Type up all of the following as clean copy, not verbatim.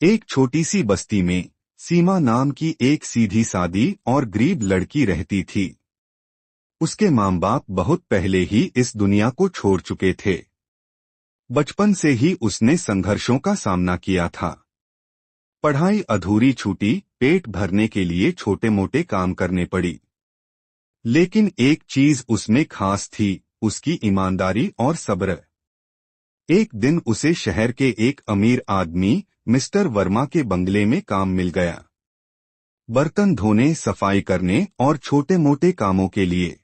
एक छोटी सी बस्ती में सीमा नाम की एक सीधी सादी और गरीब लड़की रहती थी। उसके माँ बाप बहुत पहले ही इस दुनिया को छोड़ चुके थे। बचपन से ही उसने संघर्षों का सामना किया था। पढ़ाई अधूरी छूटी, पेट भरने के लिए छोटे मोटे काम करने पड़ी। लेकिन एक चीज उसमें खास थी, उसकी ईमानदारी और सब्र। एक दिन उसे शहर के एक अमीर आदमी मिस्टर वर्मा के बंगले में काम मिल गया। बर्तन धोने, सफाई करने और छोटे मोटे कामों के लिए।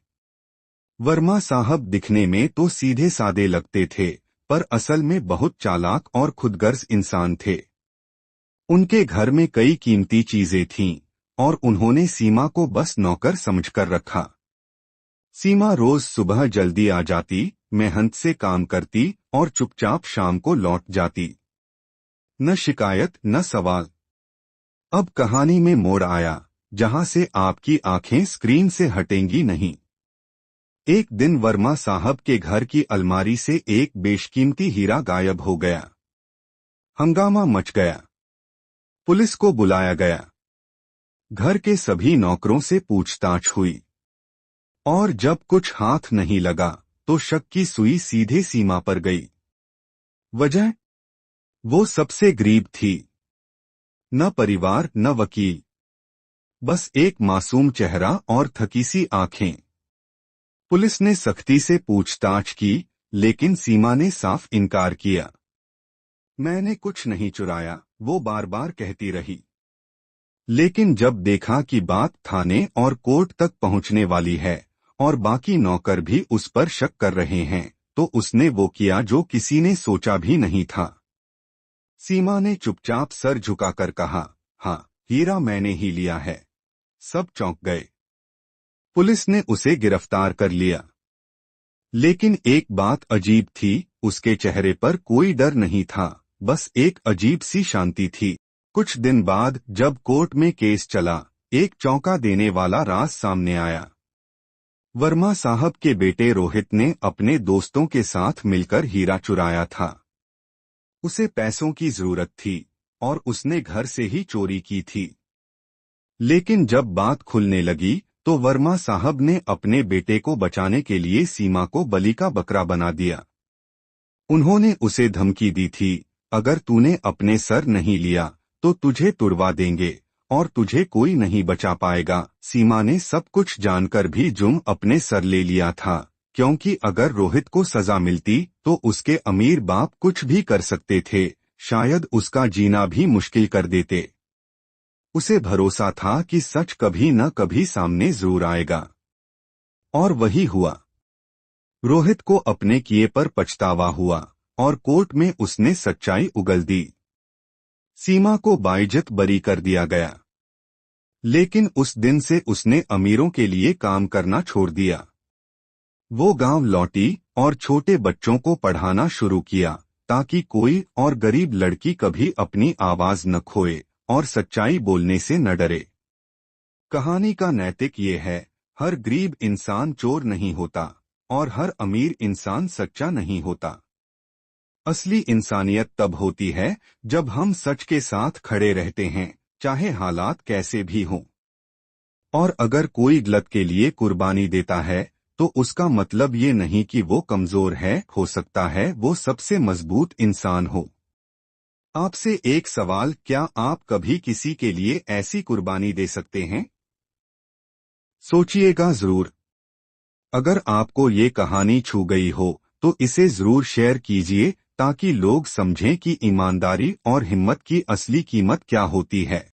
वर्मा साहब दिखने में तो सीधे सादे लगते थे, पर असल में बहुत चालाक और खुदगर्ज इंसान थे। उनके घर में कई कीमती चीजें थीं, और उन्होंने सीमा को बस नौकर समझकर रखा। सीमा रोज सुबह जल्दी आ जाती, मेहनत से काम करती और चुपचाप शाम को लौट जाती। न शिकायत न सवाल। अब कहानी में मोड़ आया, जहां से आपकी आंखें स्क्रीन से हटेंगी नहीं। एक दिन वर्मा साहब के घर की अलमारी से एक बेशकीमती हीरा गायब हो गया। हंगामा मच गया। पुलिस को बुलाया गया। घर के सभी नौकरों से पूछताछ हुई, और जब कुछ हाथ नहीं लगा तो शक की सुई सीधे सीमा पर गई। वजह? वो सबसे गरीब थी। न परिवार न वकील, बस एक मासूम चेहरा और थकी सी आंखें। पुलिस ने सख्ती से पूछताछ की, लेकिन सीमा ने साफ इनकार किया। मैंने कुछ नहीं चुराया, वो बार बार कहती रही। लेकिन जब देखा कि बात थाने और कोर्ट तक पहुंचने वाली है और बाकी नौकर भी उस पर शक कर रहे हैं, तो उसने वो किया जो किसी ने सोचा भी नहीं था। सीमा ने चुपचाप सर झुकाकर कहा, हाँ, हीरा मैंने ही लिया है। सब चौंक गए। पुलिस ने उसे गिरफ्तार कर लिया। लेकिन एक बात अजीब थी, उसके चेहरे पर कोई डर नहीं था, बस एक अजीब सी शांति थी। कुछ दिन बाद जब कोर्ट में केस चला, एक चौंका देने वाला राज सामने आया। वर्मा साहब के बेटे रोहित ने अपने दोस्तों के साथ मिलकर हीरा चुराया था। उसे पैसों की जरूरत थी और उसने घर से ही चोरी की थी। लेकिन जब बात खुलने लगी तो वर्मा साहब ने अपने बेटे को बचाने के लिए सीमा को बलि का बकरा बना दिया। उन्होंने उसे धमकी दी थी, अगर तूने अपने सर नहीं लिया तो तुझे तुड़वा देंगे और तुझे कोई नहीं बचा पाएगा। सीमा ने सब कुछ जानकर भी जुर्म अपने सर ले लिया था, क्योंकि अगर रोहित को सजा मिलती तो उसके अमीर बाप कुछ भी कर सकते थे, शायद उसका जीना भी मुश्किल कर देते। उसे भरोसा था कि सच कभी न कभी सामने जरूर आएगा। और वही हुआ। रोहित को अपने किए पर पछतावा हुआ और कोर्ट में उसने सच्चाई उगल दी। सीमा को बाइज्जत बरी कर दिया गया। लेकिन उस दिन से उसने अमीरों के लिए काम करना छोड़ दिया। वो गांव लौटी और छोटे बच्चों को पढ़ाना शुरू किया, ताकि कोई और गरीब लड़की कभी अपनी आवाज न खोए और सच्चाई बोलने से न डरे। कहानी का नैतिक ये है, हर गरीब इंसान चोर नहीं होता और हर अमीर इंसान सच्चा नहीं होता। असली इंसानियत तब होती है जब हम सच के साथ खड़े रहते हैं, चाहे हालात कैसे भी हों। और अगर कोई गलत के लिए कुर्बानी देता है तो उसका मतलब ये नहीं कि वो कमजोर है, हो सकता है वो सबसे मजबूत इंसान हो। आपसे एक सवाल, क्या आप कभी किसी के लिए ऐसी कुर्बानी दे सकते हैं? सोचिएगा जरूर। अगर आपको ये कहानी छू गई हो तो इसे जरूर शेयर कीजिए, ताकि लोग समझें कि ईमानदारी और हिम्मत की असली कीमत क्या होती है।